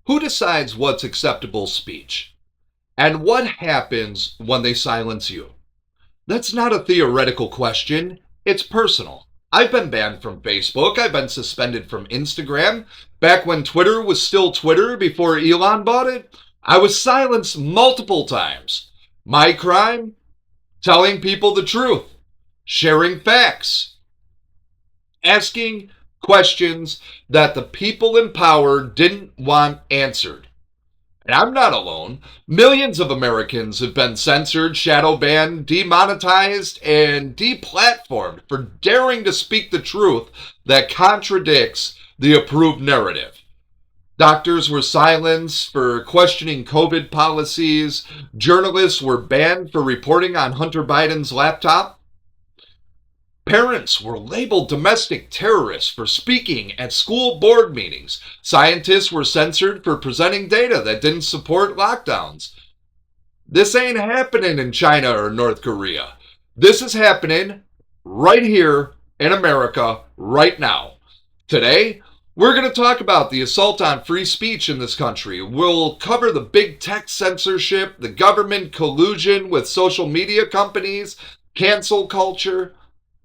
Who decides what's acceptable speech? And what happens when they silence you? That's not a theoretical question, it's personal. I've been banned from Facebook, I've been suspended from Instagram. Back when Twitter was still Twitter before Elon bought it, I was silenced multiple times. My crime? Telling people the truth, sharing facts, asking questions that the people in power didn't want answered. And I'm not alone. Millions of Americans have been censored, shadow banned, demonetized, and deplatformed for daring to speak the truth that contradicts the approved narrative. Doctors were silenced for questioning COVID policies. Journalists were banned for reporting on Hunter Biden's laptop. Parents were labeled domestic terrorists for speaking at school board meetings. Scientists were censored for presenting data that didn't support lockdowns. This ain't happening in China or North Korea. This is happening right here in America right now. Today, we're going to talk about the assault on free speech in this country. We'll cover the big tech censorship, the government collusion with social media companies, cancel culture,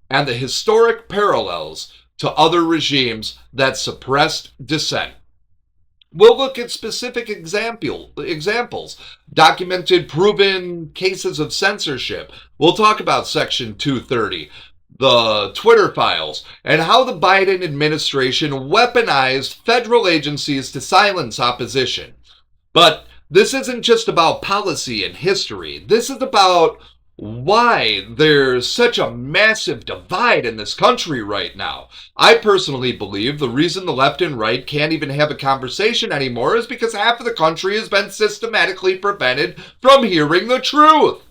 and the historic parallels to other regimes that suppressed dissent. We'll look at specific examples, documented, proven cases of censorship. We'll talk about Section 230, the Twitter files, and how the Biden administration weaponized federal agencies to silence opposition. But this isn't just about policy and history. This is about why there's such a massive divide in this country right now. I personally believe the reason the left and right can't even have a conversation anymore is because half of the country has been systematically prevented from hearing the truth.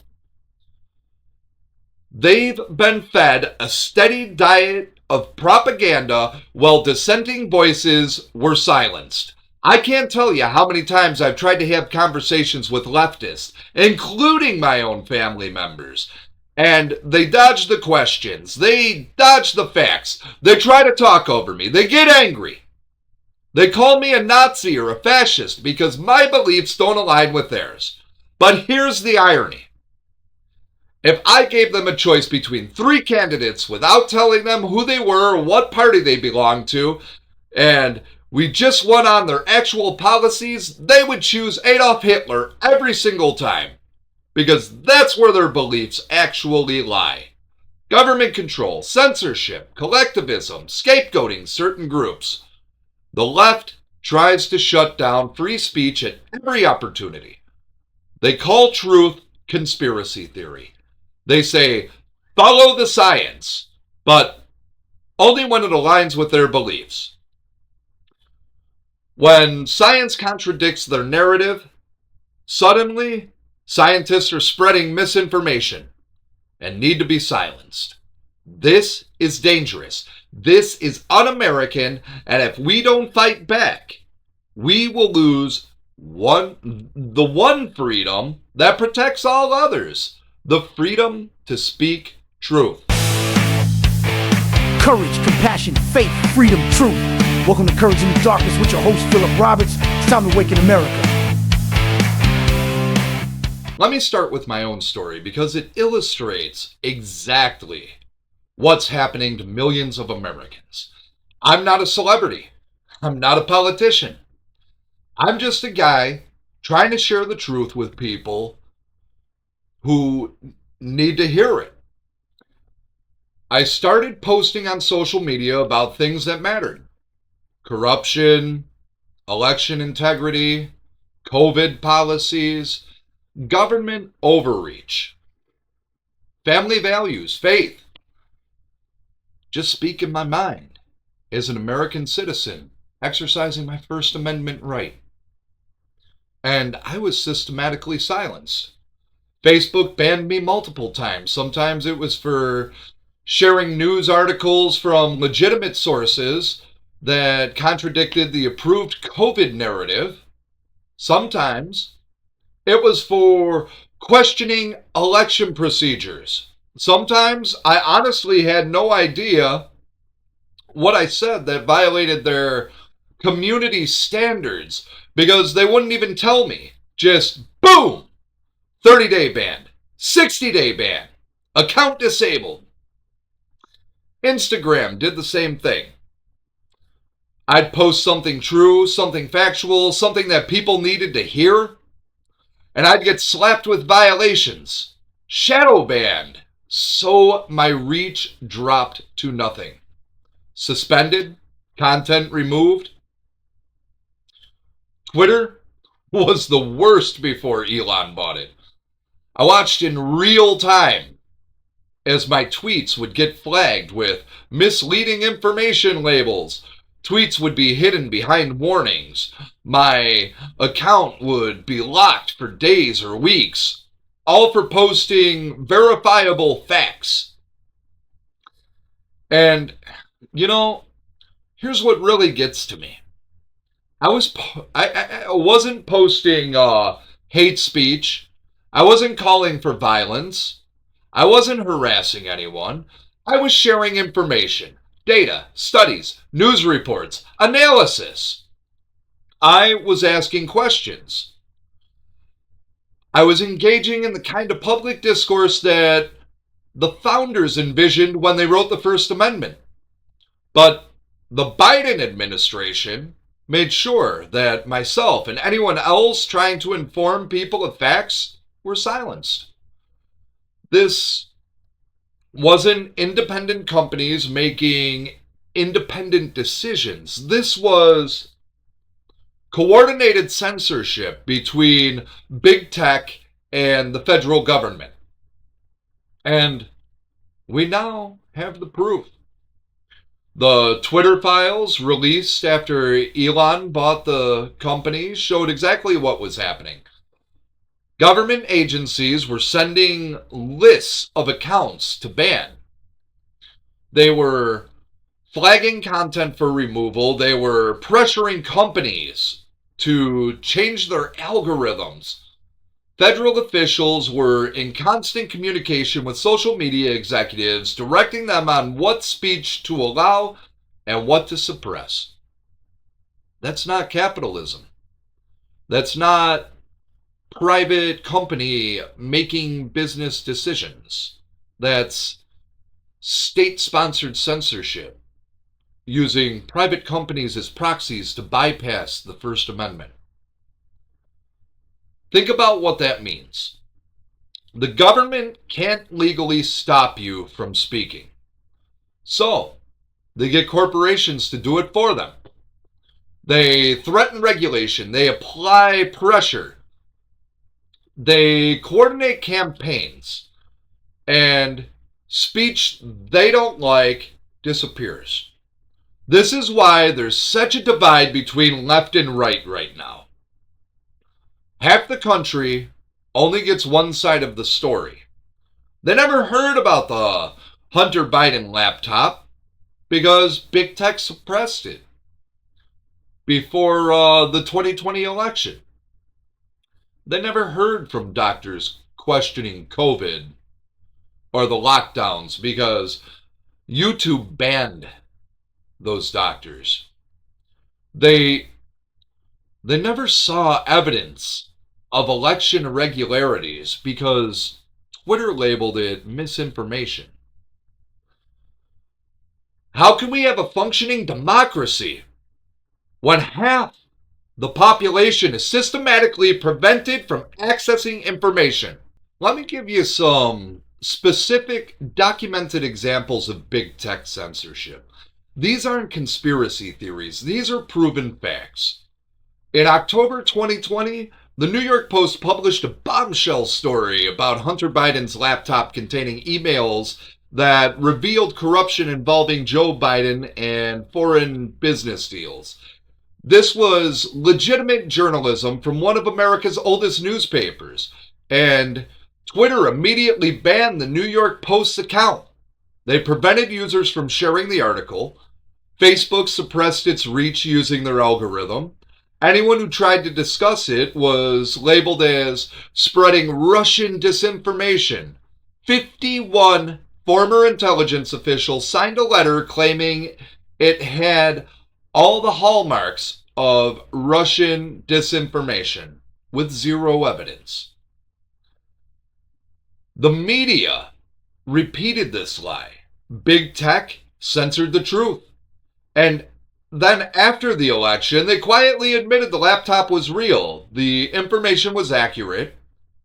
They've been fed a steady diet of propaganda while dissenting voices were silenced. I can't tell you how many times I've tried to have conversations with leftists, including my own family members, and they dodge the questions, they dodge the facts, they try to talk over me, they get angry. They call me a Nazi or a fascist because my beliefs don't align with theirs. But here's the irony. If I gave them a choice between three candidates without telling them who they were or what party they belonged to, and we just went on their actual policies, they would choose Adolf Hitler every single time. Because that's where their beliefs actually lie. Government control, censorship, collectivism, scapegoating certain groups. The left tries to shut down free speech at every opportunity. They call truth conspiracy theory. They say, follow the science, but only when it aligns with their beliefs. When science contradicts their narrative, suddenly scientists are spreading misinformation and need to be silenced. This is dangerous. This is un-American, and if we don't fight back, we will lose the one freedom that protects all others, the freedom to speak truth. Courage, compassion, faith, freedom, truth. Welcome to Courage in the Darkness with your host, Philip Roberts. It's time to awaken America. Let me start with my own story because it illustrates exactly what's happening to millions of Americans. I'm not a celebrity. I'm not a politician. I'm just a guy trying to share the truth with people who need to hear it. I started posting on social media about things that mattered. Corruption, election integrity, COVID policies, government overreach, family values, faith. Just speaking my mind as an American citizen, exercising my First Amendment right. And I was systematically silenced. Facebook banned me multiple times. Sometimes it was for sharing news articles from legitimate sources that contradicted the approved COVID narrative. Sometimes it was for questioning election procedures. Sometimes I honestly had no idea what I said that violated their community standards because they wouldn't even tell me. Just boom! 30-day ban, 60-day ban, account disabled. Instagram did the same thing. I'd post something true, something factual, something that people needed to hear, and I'd get slapped with violations. Shadow banned. So my reach dropped to nothing. Suspended, content removed. Twitter was the worst before Elon bought it. I watched in real time as my tweets would get flagged with misleading information labels. Tweets would be hidden behind warnings. My account would be locked for days or weeks, all for posting verifiable facts. And, here's what really gets to me. I wasn't posting hate speech. I wasn't calling for violence. I wasn't harassing anyone. I was sharing information, data, studies, news reports, analysis. I was asking questions. I was engaging in the kind of public discourse that the founders envisioned when they wrote the First Amendment. But the Biden administration made sure that myself and anyone else trying to inform people of facts were silenced. This wasn't independent companies making independent decisions. This was coordinated censorship between big tech and the federal government. And we now have the proof. The Twitter files released after Elon bought the company showed exactly what was happening. Government agencies were sending lists of accounts to ban. They were flagging content for removal. They were pressuring companies to change their algorithms. Federal officials were in constant communication with social media executives, directing them on what speech to allow and what to suppress. That's not capitalism. That's not private company making business decisions. That's state-sponsored censorship, using private companies as proxies to bypass the First Amendment. Think about what that means. The government can't legally stop you from speaking. So, they get corporations to do it for them. They threaten regulation. They apply pressure. They coordinate campaigns. And speech they don't like disappears. This is why there's such a divide between left and right now. Half the country only gets one side of the story. They never heard about the Hunter Biden laptop because big tech suppressed it before the 2020 election. They never heard from doctors questioning COVID or the lockdowns because YouTube banned those doctors. They never saw evidence of election irregularities because Twitter labeled it misinformation. How can we have a functioning democracy when half the population is systematically prevented from accessing information? Let me give you some specific documented examples of big tech censorship. These aren't conspiracy theories. These are proven facts. In October 2020, the New York Post published a bombshell story about Hunter Biden's laptop containing emails that revealed corruption involving Joe Biden and foreign business deals. This was legitimate journalism from one of America's oldest newspapers, and Twitter immediately banned the New York Post's account. They prevented users from sharing the article. Facebook suppressed its reach using their algorithm. Anyone who tried to discuss it was labeled as spreading Russian disinformation. 51 former intelligence officials signed a letter claiming it had all the hallmarks of Russian disinformation with zero evidence. The media repeated this lie. Big tech censored the truth. And then after the election, they quietly admitted the laptop was real. The information was accurate,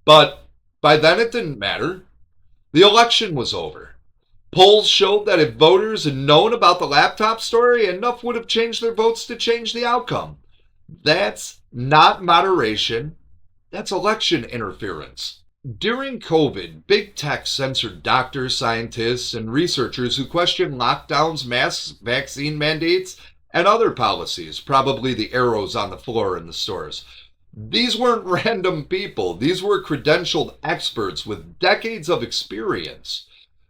but by then it didn't matter. The election was over. Polls showed that if voters had known about the laptop story, enough would have changed their votes to change the outcome. That's not moderation. That's election interference. During COVID, big tech censored doctors, scientists, and researchers who questioned lockdowns, masks, vaccine mandates, and other policies, probably the arrows on the floor in the stores. These weren't random people. These were credentialed experts with decades of experience.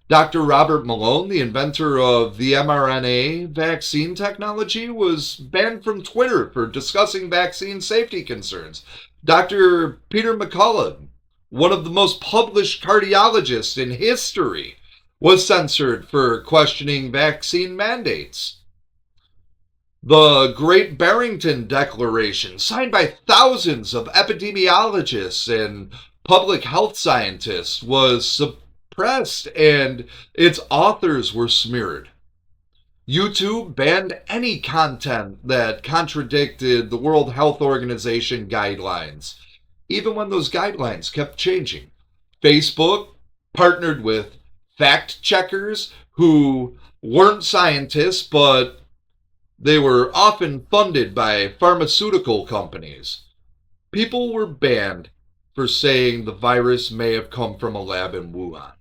Dr. Robert Malone, the inventor of the mRNA vaccine technology, was banned from Twitter for discussing vaccine safety concerns. Dr. Peter McCullough, one of the most published cardiologists in history, was censored for questioning vaccine mandates. The Great Barrington Declaration, signed by thousands of epidemiologists and public health scientists, was suppressed and its authors were smeared. YouTube banned any content that contradicted the World Health Organization guidelines, even when those guidelines kept changing. Facebook partnered with fact checkers who weren't scientists, but they were often funded by pharmaceutical companies. People were banned for saying the virus may have come from a lab in Wuhan,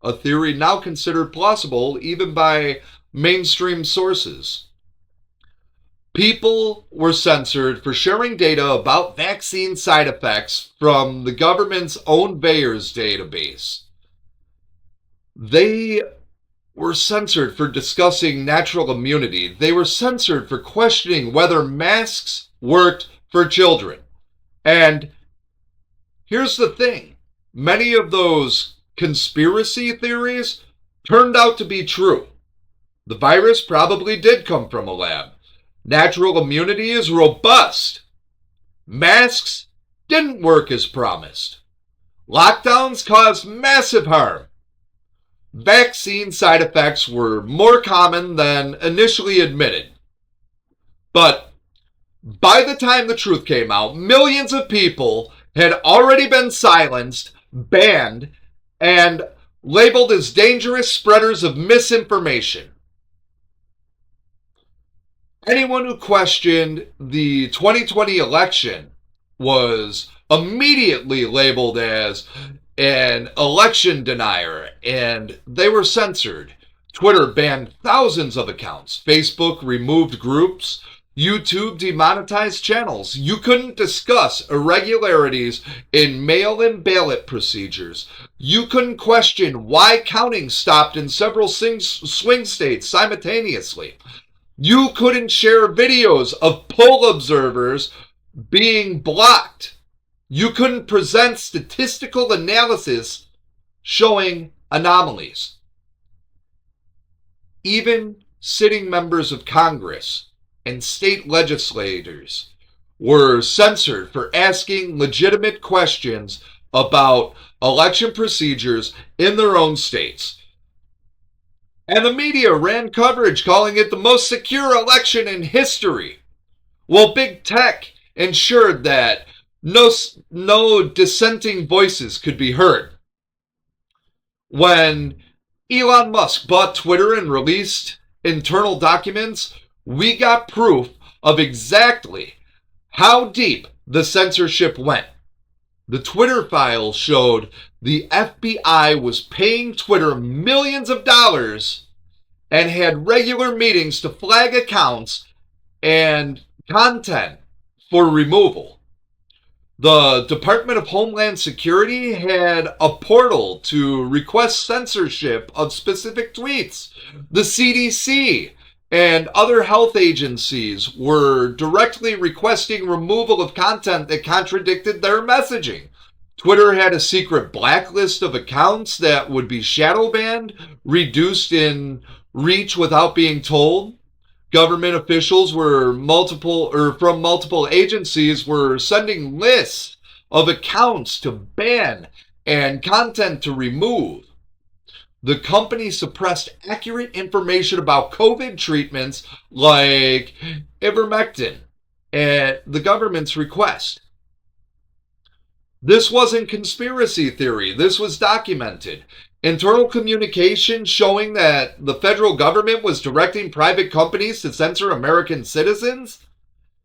a theory now considered plausible even by mainstream sources. People were censored for sharing data about vaccine side effects from the government's own VAERS database. They were censored for discussing natural immunity. They were censored for questioning whether masks worked for children. And here's the thing. Many of those conspiracy theories turned out to be true. The virus probably did come from a lab. Natural immunity is robust. Masks didn't work as promised. Lockdowns caused massive harm. Vaccine side effects were more common than initially admitted. But by the time the truth came out, millions of people had already been silenced, banned, and labeled as dangerous spreaders of misinformation. Anyone who questioned the 2020 election was immediately labeled as an election denier, and they were censored. Twitter banned thousands of accounts. Facebook removed groups. YouTube demonetized channels. You couldn't discuss irregularities in mail-in ballot procedures. You couldn't question why counting stopped in several swing states simultaneously. You couldn't share videos of poll observers being blocked. You couldn't present statistical analysis showing anomalies. Even sitting members of Congress and state legislators were censored for asking legitimate questions about election procedures in their own states. And the media ran coverage calling it the most secure election in history. Well, big tech ensured that no dissenting voices could be heard. When Elon Musk bought Twitter and released internal documents, we got proof of exactly how deep the censorship went. The Twitter files showed the FBI was paying Twitter millions of dollars and had regular meetings to flag accounts and content for removal. The Department of Homeland Security had a portal to request censorship of specific tweets. The CDC and other health agencies were directly requesting removal of content that contradicted their messaging. Twitter had a secret blacklist of accounts that would be shadow banned, reduced in reach without being told. Government officials from multiple agencies were sending lists of accounts to ban and content to remove. The company suppressed accurate information about COVID treatments like ivermectin at the government's request. This wasn't conspiracy theory. This was documented. Internal communication showing that the federal government was directing private companies to censor American citizens?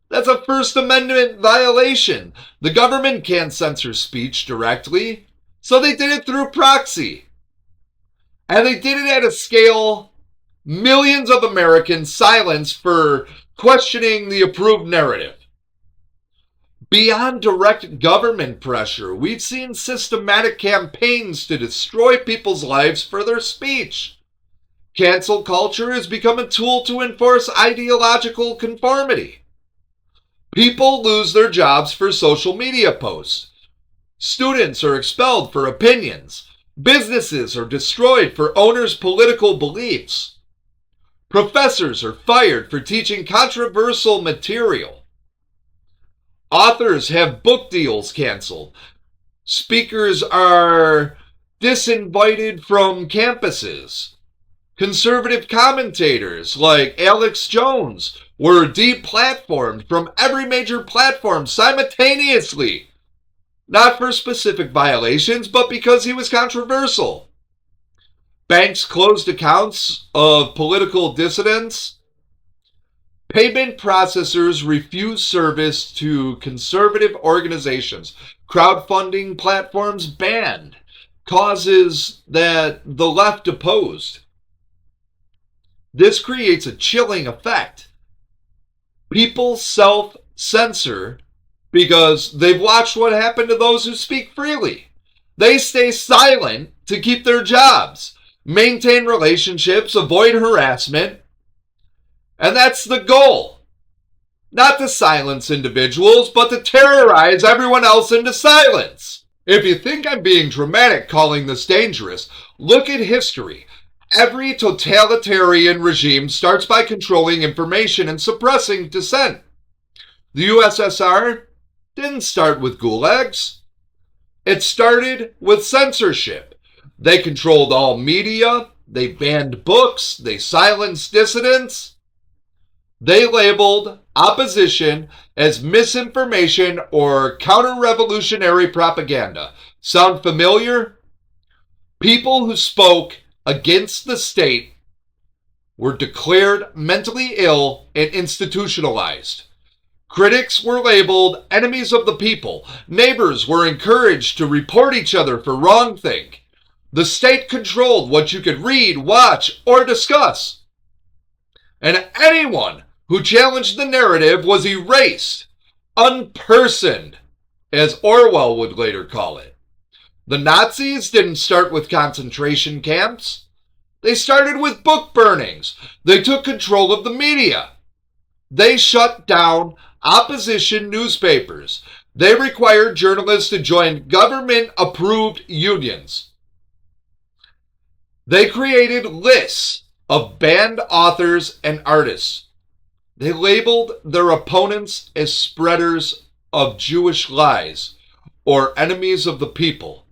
That's a First Amendment violation. The government can't censor speech directly, so they did it through proxy. And they did it at a scale millions of Americans silenced for questioning the approved narrative. Beyond direct government pressure, we've seen systematic campaigns to destroy people's lives for their speech. Cancel culture has become a tool to enforce ideological conformity. People lose their jobs for social media posts. Students are expelled for opinions. Businesses are destroyed for owners' political beliefs. Professors are fired for teaching controversial material. Authors have book deals canceled. Speakers are disinvited from campuses. Conservative commentators like Alex Jones were deplatformed from every major platform simultaneously. Not for specific violations, but because he was controversial. Banks closed accounts of political dissidents. Payment processors refuse service to conservative organizations. Crowdfunding platforms banned. Causes that the left opposed. This creates a chilling effect. People self-censor because they've watched what happened to those who speak freely. They stay silent to keep their jobs, maintain relationships, avoid harassment. And that's the goal. Not to silence individuals, but to terrorize everyone else into silence. If you think I'm being dramatic calling this dangerous, look at history. Every totalitarian regime starts by controlling information and suppressing dissent. The USSR didn't start with gulags. It started with censorship. They controlled all media. They banned books. They silenced dissidents. They labeled opposition as misinformation or counter-revolutionary propaganda. Sound familiar? People who spoke against the state were declared mentally ill and institutionalized. Critics were labeled enemies of the people. Neighbors were encouraged to report each other for wrongthink. The state controlled what you could read, watch, or discuss. And anyone who challenged the narrative was erased, unpersoned, as Orwell would later call it. The Nazis didn't start with concentration camps. They started with book burnings. They took control of the media. They shut down opposition newspapers. They required journalists to join government-approved unions. They created lists of banned authors and artists. They labeled their opponents as spreaders of Jewish lies or enemies of the people.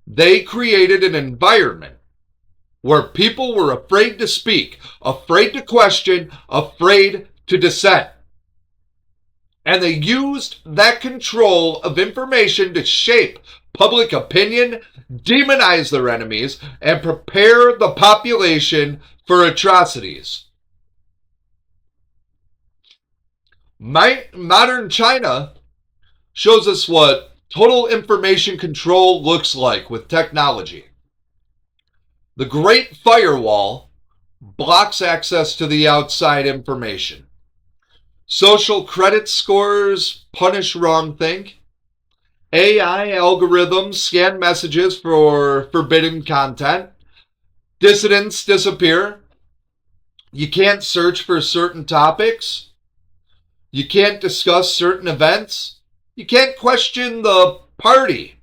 They created an environment where people were afraid to speak, afraid to question, afraid to dissent. And they used that control of information to shape public opinion, demonize their enemies, and prepare the population for atrocities. Modern China shows us what total information control looks like with technology. The Great Firewall blocks access to the outside information. Social credit scores punish wrongthink. AI algorithms scan messages for forbidden content. Dissidents disappear. You can't search for certain topics. You can't discuss certain events. You can't question the party.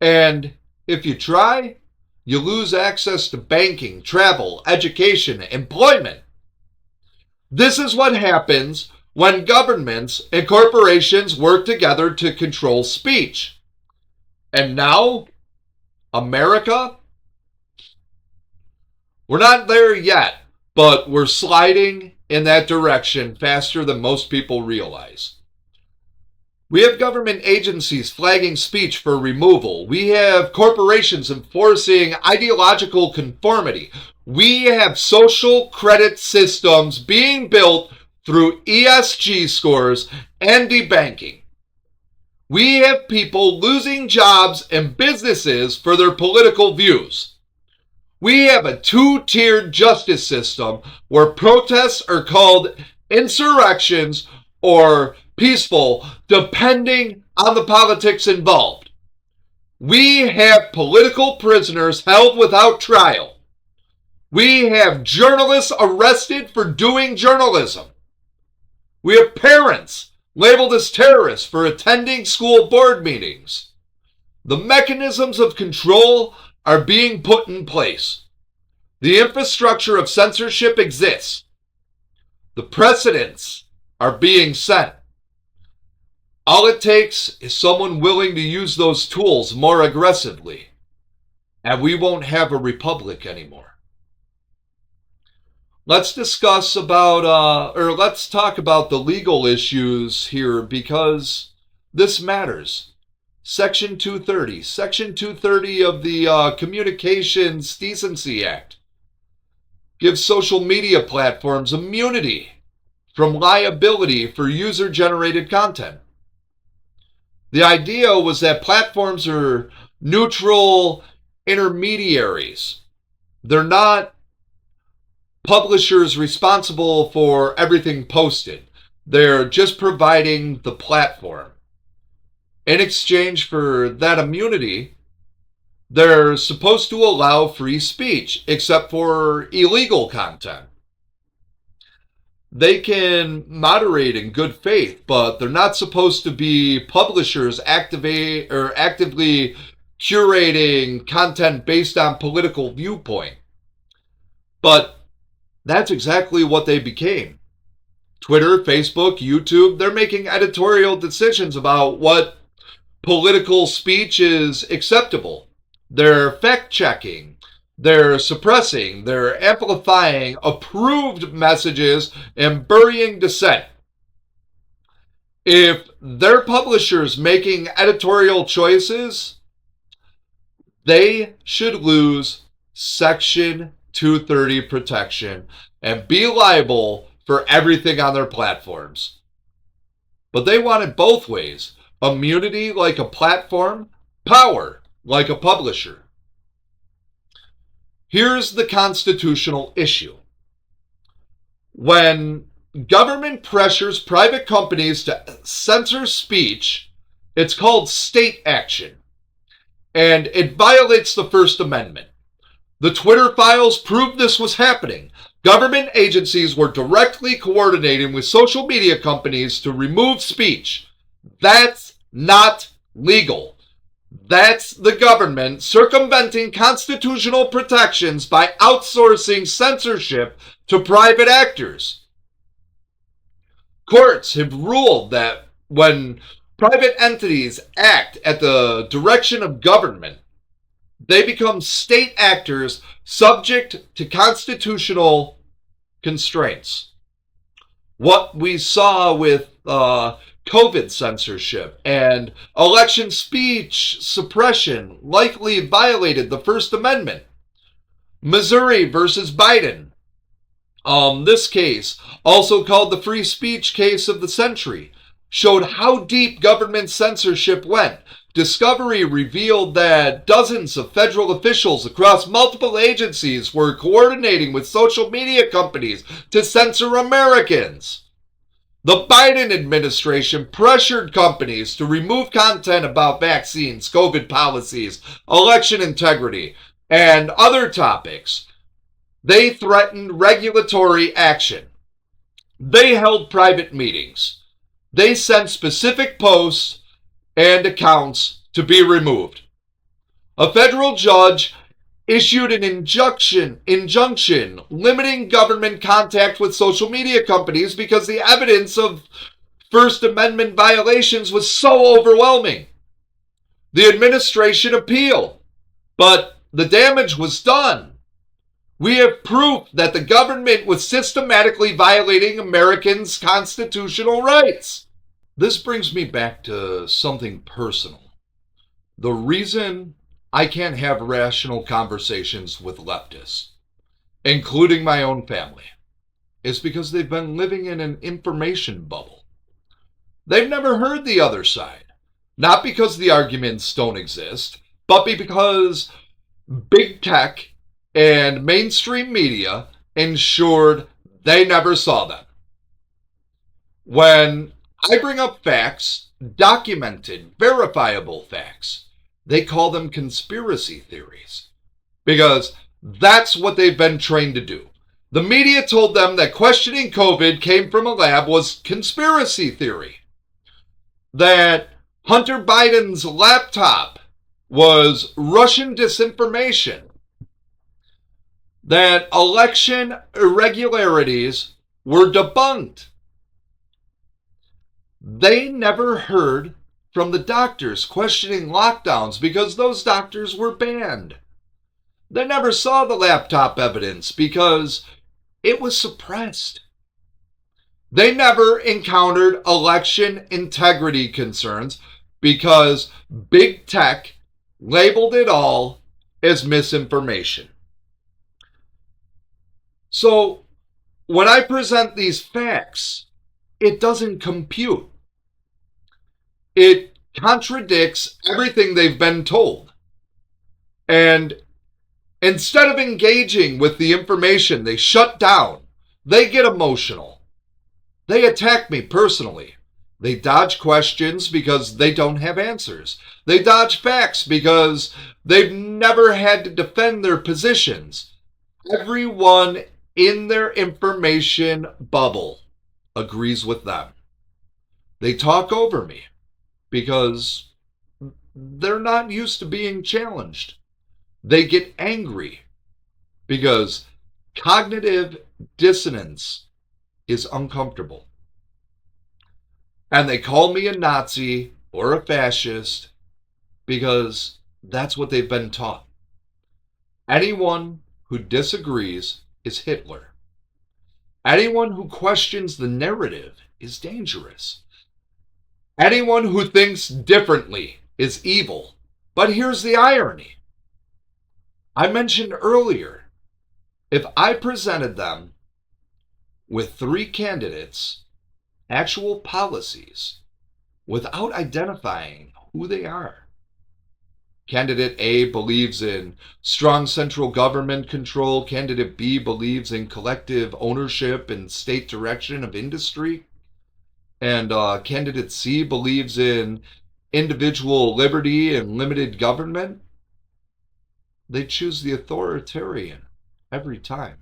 And if you try, you lose access to banking, travel, education, employment. This is what happens when governments and corporations work together to control speech. And now, America? We're not there yet, but we're sliding in that direction faster than most people realize. We have government agencies flagging speech for removal. We have corporations enforcing ideological conformity. We have social credit systems being built through ESG scores and debanking. We have people losing jobs and businesses for their political views. We have a two-tiered justice system where protests are called insurrections or peaceful, depending on the politics involved. We have political prisoners held without trial. We have journalists arrested for doing journalism. We have parents labeled as terrorists for attending school board meetings. The mechanisms of control are being put in place. The infrastructure of censorship exists. The precedents are being set. All it takes is someone willing to use those tools more aggressively, and we won't have a republic anymore. Let's talk about the legal issues here because this matters. Section 230. Section 230 of the Communications Decency Act gives social media platforms immunity from liability for user-generated content. The idea was that platforms are neutral intermediaries. They're not publishers responsible for everything posted. They're just providing the platform. In exchange for that immunity, they're supposed to allow free speech, except for illegal content. They can moderate in good faith, but they're not supposed to be publishers actively curating content based on political viewpoint. But that's exactly what they became. Twitter, Facebook, YouTube, they're making editorial decisions about what political speech is acceptable. They're fact-checking. They're suppressing, they're amplifying approved messages and burying dissent. If they're publishers making editorial choices, they should lose Section 230 protection and be liable for everything on their platforms. But they want it both ways. Immunity like a platform, power like a publisher. Here's the constitutional issue. When government pressures private companies to censor speech, it's called state action, and it violates the First Amendment. The Twitter files proved this was happening. Government agencies were directly coordinating with social media companies to remove speech. That's not legal. That's the government circumventing constitutional protections by outsourcing censorship to private actors. Courts have ruled that when private entities act at the direction of government, they become state actors subject to constitutional constraints. What we saw with COVID censorship and election speech suppression likely violated the First Amendment. Missouri versus Biden. This case, also called the free speech case of the century, showed how deep government censorship went. Discovery revealed that dozens of federal officials across multiple agencies were coordinating with social media companies to censor Americans. The Biden administration pressured companies to remove content about vaccines, COVID policies, election integrity, and other topics. They threatened regulatory action. They held private meetings. They sent specific posts and accounts to be removed. A federal judge issued an injunction limiting government contact with social media companies because the evidence of First Amendment violations was so overwhelming. The administration appealed, but the damage was done. We have proof that the government was systematically violating Americans' constitutional rights. This brings me back to something personal. The reason I can't have rational conversations with leftists, including my own family, is because they've been living in an information bubble. They've never heard the other side. Not because the arguments don't exist, but because big tech and mainstream media ensured they never saw them. When I bring up facts, documented, verifiable facts, they call them conspiracy theories because that's what they've been trained to do. The media told them that questioning COVID came from a lab was conspiracy theory. That Hunter Biden's laptop was Russian disinformation. That election irregularities were debunked. They never heard from the doctors questioning lockdowns because those doctors were banned. They never saw the laptop evidence because it was suppressed. They never encountered election integrity concerns because big tech labeled it all as misinformation. So when I present these facts, it doesn't compute. It contradicts everything they've been told. And instead of engaging with the information, they shut down. They get emotional. They attack me personally. They dodge questions because they don't have answers. They dodge facts because they've never had to defend their positions. Everyone in their information bubble agrees with them. They talk over me because they're not used to being challenged. They get angry because cognitive dissonance is uncomfortable. And they call me a Nazi or a fascist because that's what they've been taught. Anyone who disagrees is Hitler. Anyone who questions the narrative is dangerous. Anyone who thinks differently is evil. But here's the irony. I mentioned earlier, if I presented them with 3 candidates, actual policies, without identifying who they are. Candidate A believes in strong central government control. Candidate B believes in collective ownership and state direction of industry. And candidate C believes in individual liberty and limited government. They choose the authoritarian every time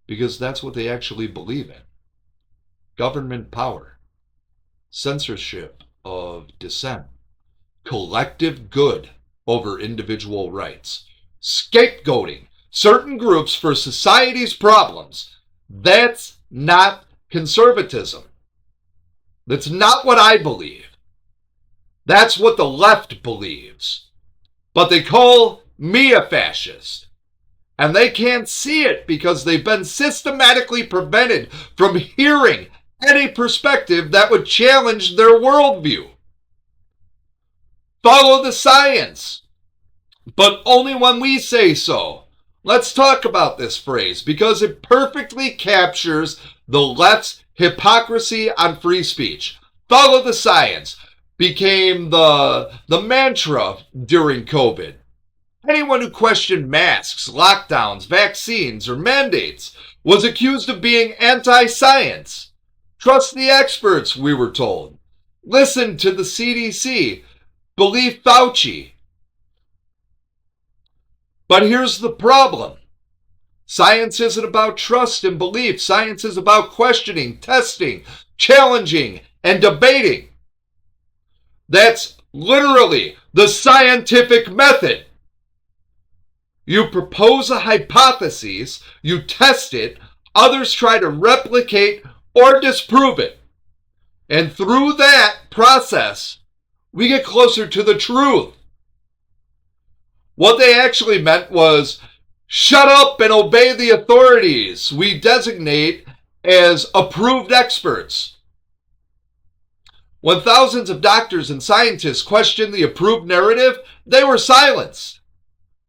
because that's what they actually believe in. Government power, censorship of dissent, collective good over individual rights, scapegoating certain groups for society's problems. That's not conservatism. That's not what I believe. That's what the left believes. But they call me a fascist. And they can't see it because they've been systematically prevented from hearing any perspective that would challenge their worldview. Follow the science, but only when we say so. Let's talk about this phrase because it perfectly captures the left's hypocrisy on free speech. Follow the science became the mantra during COVID. Anyone who questioned masks, lockdowns, vaccines, or mandates was accused of being anti-science. Trust the experts, we were told. Listen to the CDC. Believe Fauci. But here's the problem. Science isn't about trust and belief. Science is about questioning, testing, challenging, and debating. That's literally the scientific method. You propose a hypothesis, you test it, others try to replicate or disprove it. And through that process, we get closer to the truth. What they actually meant was, shut up and obey the authorities we designate as approved experts. When thousands of doctors and scientists questioned the approved narrative, they were silenced.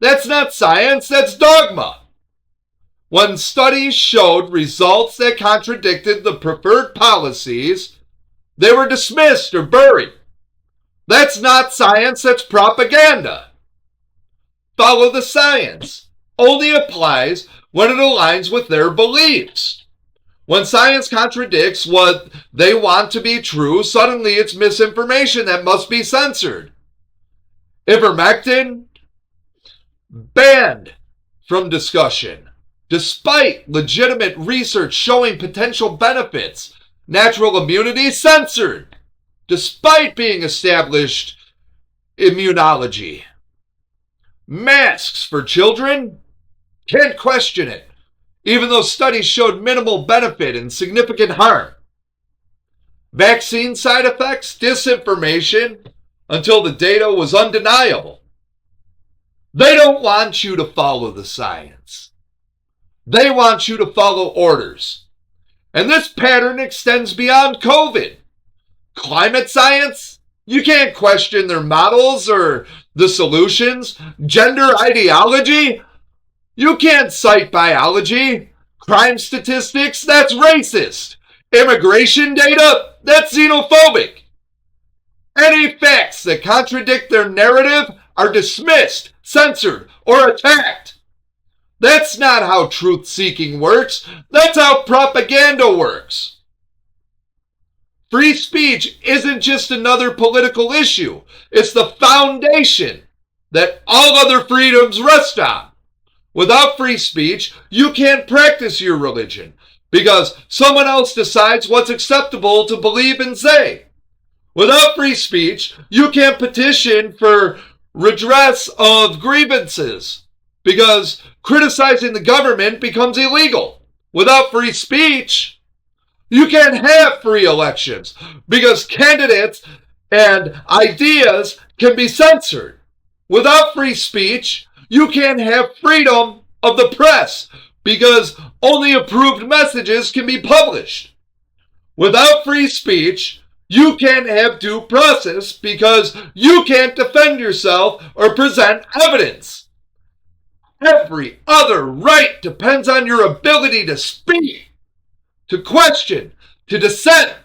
That's not science, that's dogma. When studies showed results that contradicted the preferred policies, they were dismissed or buried. That's not science, that's propaganda. Follow the science only applies when it aligns with their beliefs. When science contradicts what they want to be true, suddenly it's misinformation that must be censored. Ivermectin, banned from discussion, despite legitimate research showing potential benefits. Natural immunity, censored, despite being established immunology. Masks for children, can't question it, even though studies showed minimal benefit and significant harm. Vaccine side effects, disinformation, until the data was undeniable. They don't want you to follow the science. They want you to follow orders. And this pattern extends beyond COVID. Climate science, you can't question their models or the solutions. Gender ideology, you can't cite biology. Crime statistics, that's racist. Immigration data, that's xenophobic. Any facts that contradict their narrative are dismissed, censored, or attacked. That's not how truth-seeking works. That's how propaganda works. Free speech isn't just another political issue. It's the foundation that all other freedoms rest on. Without free speech, you can't practice your religion because someone else decides what's acceptable to believe and say. Without free speech, you can't petition for redress of grievances because criticizing the government becomes illegal. Without free speech, you can't have free elections because candidates and ideas can be censored. Without free speech, you can't have freedom of the press because only approved messages can be published. Without free speech, you can't have due process because you can't defend yourself or present evidence. Every other right depends on your ability to speak, to question, to dissent,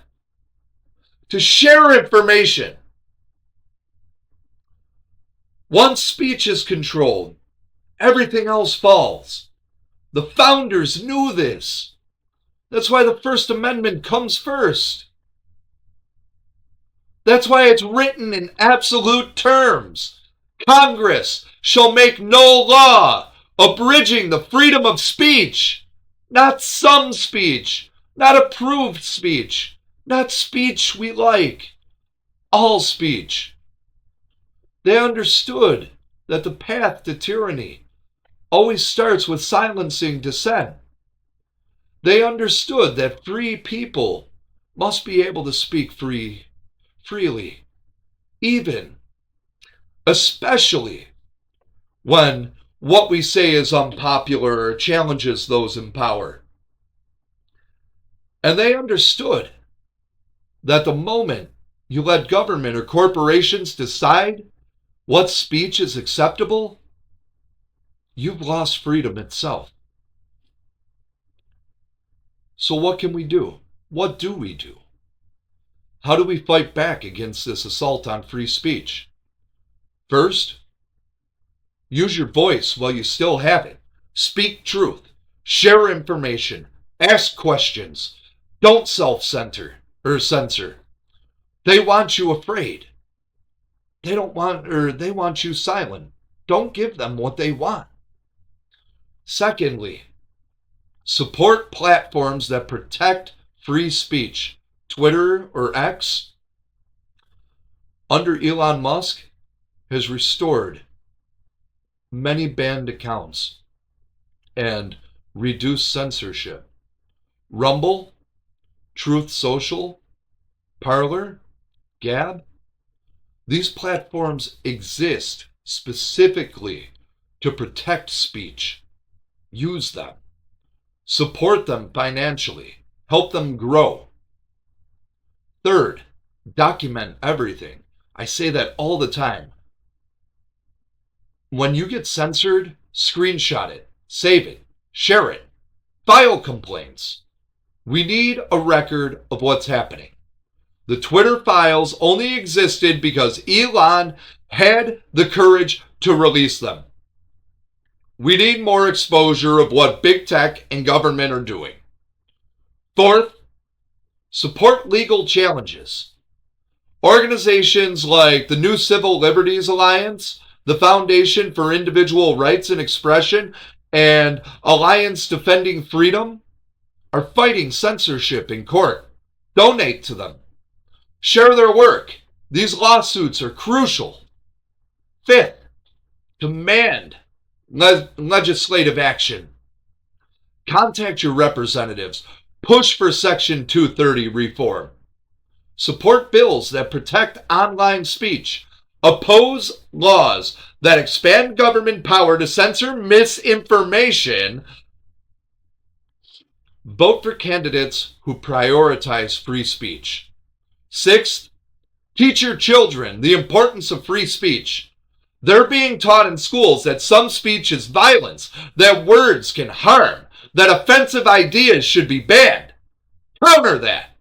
to share information. Once speech is controlled, everything else falls. The founders knew this. That's why the First Amendment comes first. That's why it's written in absolute terms. Congress shall make no law abridging the freedom of speech, not some speech, not approved speech, not speech we like, all speech. They understood that the path to tyranny always starts with silencing dissent. They understood that free people must be able to speak freely, even, especially when what we say is unpopular or challenges those in power. And they understood that the moment you let government or corporations decide what speech is acceptable, you've lost freedom itself. So what can we do? What do we do? How do we fight back against this assault on free speech? First, use your voice while you still have it. Speak truth. Share information. Ask questions. Don't self-censor or censor. They want you afraid. They want you silent. Don't give them what they want. Secondly, support platforms that protect free speech. Twitter or X, under Elon Musk, has restored many banned accounts and reduced censorship. Rumble, Truth Social, Parler, Gab, these platforms exist specifically to protect speech. Use them. Support them financially. Help them grow. Third, document everything. I say that all the time. When you get censored, screenshot it, save it, share it, file complaints. We need a record of what's happening. The Twitter files only existed because Elon had the courage to release them. We need more exposure of what big tech and government are doing. Fourth, support legal challenges. Organizations like the New Civil Liberties Alliance, the Foundation for Individual Rights and Expression, and Alliance Defending Freedom are fighting censorship in court. Donate to them. Share their work. These lawsuits are crucial. Fifth, demand legislative action. Contact your representatives. Push for Section 230 reform. Support bills that protect online speech. Oppose laws that expand government power to censor misinformation. Vote for candidates who prioritize free speech. Sixth, teach your children the importance of free speech. They're being taught in schools that some speech is violence, that words can harm, that offensive ideas should be banned. Counter that.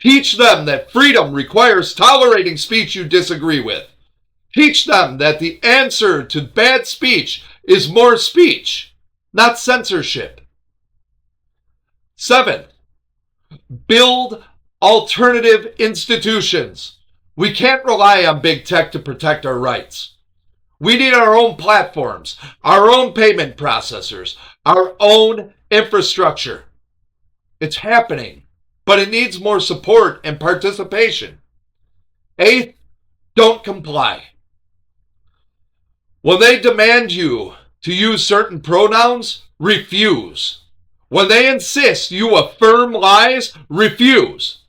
Teach them that freedom requires tolerating speech you disagree with. Teach them that the answer to bad speech is more speech, not censorship. Seventh, build alternative institutions. We can't rely on big tech to protect our rights. We need our own platforms, our own payment processors, our own infrastructure. It's happening, but it needs more support and participation. Eighth, don't comply. When they demand you to use certain pronouns, refuse. When they insist you affirm lies, refuse.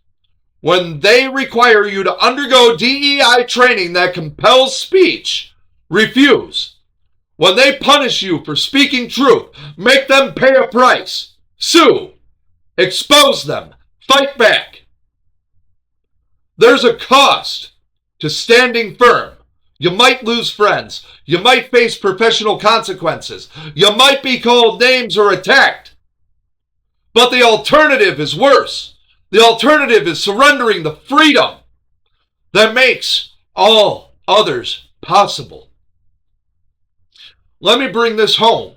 When they require you to undergo DEI training that compels speech, refuse. When they punish you for speaking truth, make them pay a price. Sue. Expose them. Fight back. There's a cost to standing firm. You might lose friends. You might face professional consequences. You might be called names or attacked. But the alternative is worse. The alternative is surrendering the freedom that makes all others possible. Let me bring this home.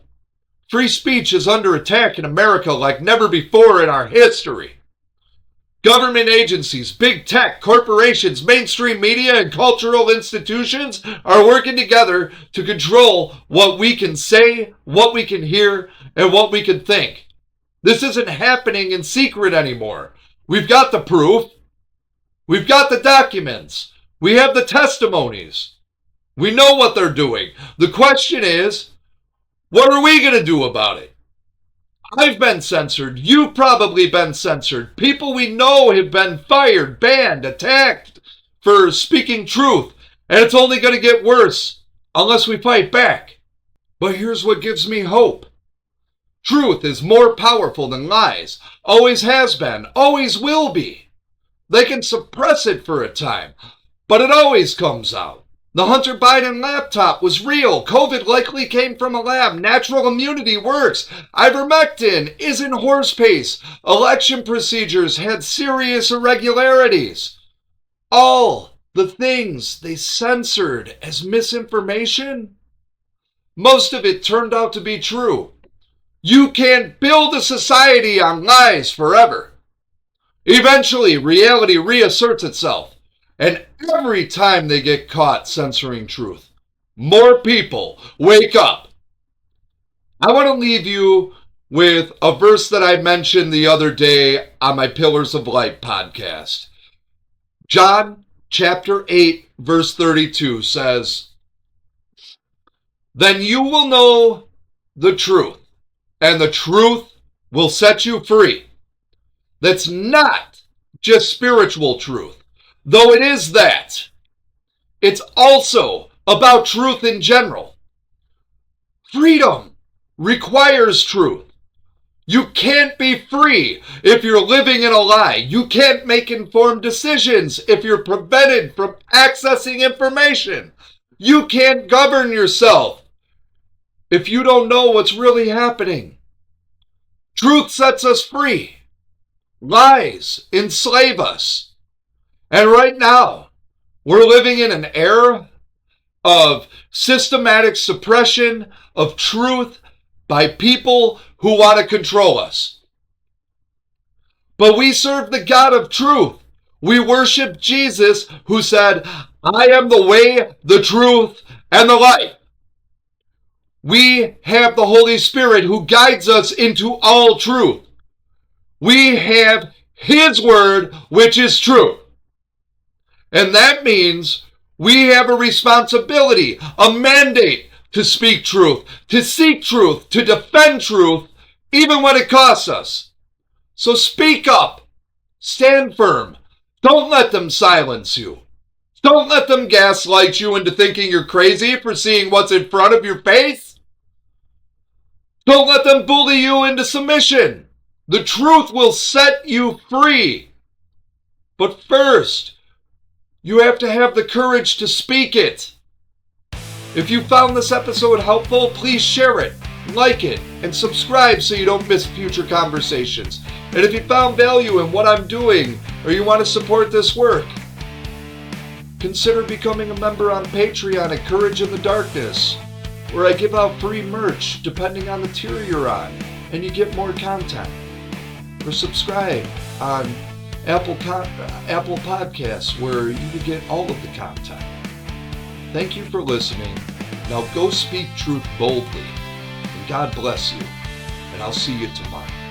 Free speech is under attack in America like never before in our history. Government agencies, big tech, corporations, mainstream media, and cultural institutions are working together to control what we can say, what we can hear, and what we can think. This isn't happening in secret anymore. We've got the proof. We've got the documents. We have the testimonies. We know what they're doing. The question is, what are we going to do about it? I've been censored. You've probably been censored. People we know have been fired, banned, attacked for speaking truth. And it's only going to get worse unless we fight back. But here's what gives me hope. Truth is more powerful than lies. Always has been. Always will be. They can suppress it for a time, but it always comes out. The Hunter Biden laptop was real. COVID likely came from a lab. Natural immunity works. Ivermectin isn't horse pace. Election procedures had serious irregularities. All the things they censored as misinformation, most of it turned out to be true. You can't build a society on lies forever. Eventually, reality reasserts itself. And every time they get caught censoring truth, more people wake up. I want to leave you with a verse that I mentioned the other day on my Pillars of Light podcast. John chapter 8, verse 32 says, then you will know the truth, and the truth will set you free. That's not just spiritual truth, though it is that. It's also about truth in general. Freedom requires truth. You can't be free if you're living in a lie. You can't make informed decisions if you're prevented from accessing information. You can't govern yourself if you don't know what's really happening. Truth sets us free. Lies enslave us. And right now, we're living in an era of systematic suppression of truth by people who want to control us. But we serve the God of truth. We worship Jesus, who said, I am the way, the truth, and the life. We have the Holy Spirit who guides us into all truth. We have His word, which is true. And that means we have a responsibility, a mandate to speak truth, to seek truth, to defend truth, even when it costs us. So speak up. Stand firm. Don't let them silence you. Don't let them gaslight you into thinking you're crazy for seeing what's in front of your face. Don't let them bully you into submission. The truth will set you free. But first, you have to have the courage to speak it. If you found this episode helpful, please share it, like it, and subscribe so you don't miss future conversations. And if you found value in what I'm doing, or you want to support this work, consider becoming a member on Patreon at Courage in the Darkness, where I give out free merch depending on the tier you're on, and you get more content. Or subscribe on Apple Podcasts, where you can get all of the content. Thank you for listening. Now go speak truth boldly, and God bless you, and I'll see you tomorrow.